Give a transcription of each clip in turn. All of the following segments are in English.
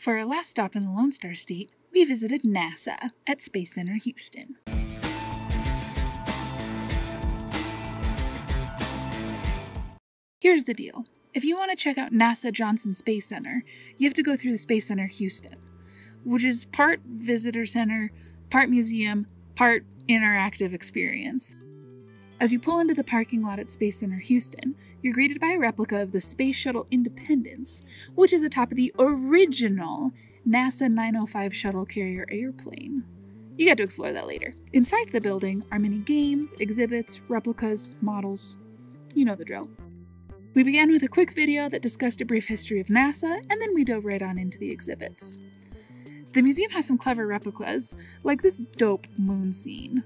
For our last stop in the Lone Star State, we visited NASA at Space Center Houston. Here's the deal. If you want to check out NASA Johnson Space Center, you have to go through the Space Center Houston, which is part visitor center, part museum, part interactive experience. As you pull into the parking lot at Space Center Houston, you're greeted by a replica of the Space Shuttle Independence, which is atop of the original NASA 905 shuttle carrier airplane. You get to explore that later. Inside the building are many games, exhibits, replicas, models. You know the drill. We began with a quick video that discussed a brief history of NASA, and then we dove right on into the exhibits. The museum has some clever replicas, like this dope moon scene.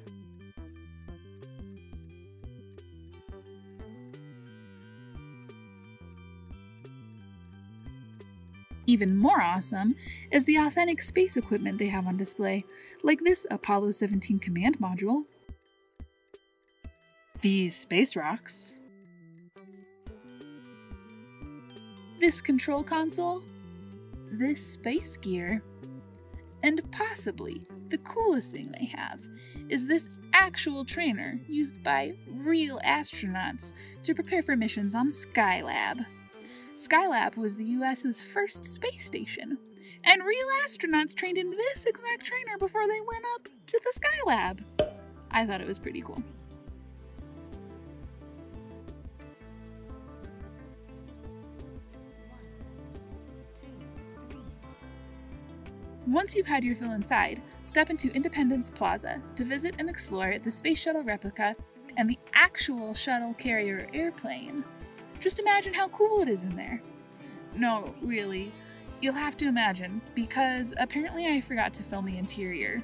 Even more awesome is the authentic space equipment they have on display, like this Apollo 17 command module, these space rocks, this control console, this space gear, and possibly the coolest thing they have is this actual trainer used by real astronauts to prepare for missions on Skylab. Skylab was the US's first space station, and real astronauts trained in this exact trainer before they went up to the Skylab. I thought it was pretty cool. Once you've had your fill inside, step into Independence Plaza to visit and explore the Space Shuttle replica and the actual shuttle carrier airplane. Just imagine how cool it is in there. No, really, you'll have to imagine, because apparently I forgot to film the interior.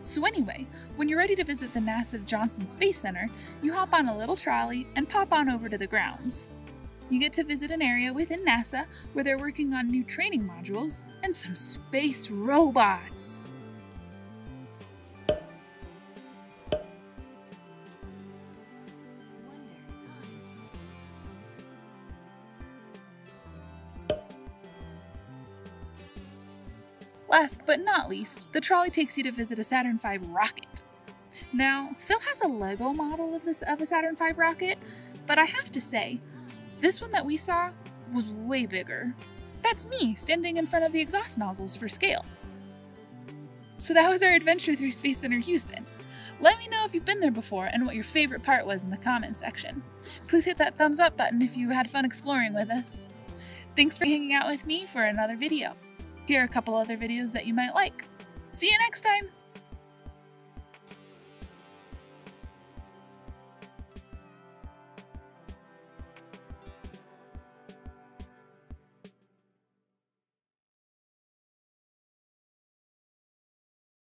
So anyway, when you're ready to visit the NASA Johnson Space Center, you hop on a little trolley and pop on over to the grounds. You get to visit an area within NASA where they're working on new training modules and some space robots. Last but not least, the trolley takes you to visit a Saturn V rocket. Now, Phil has a Lego model of a Saturn V rocket, but I have to say, this one that we saw was way bigger. That's me standing in front of the exhaust nozzles for scale. So that was our adventure through Space Center Houston. Let me know if you've been there before and what your favorite part was in the comment section. Please hit that thumbs up button if you had fun exploring with us. Thanks for hanging out with me for another video. Here are a couple other videos that you might like. See you next time!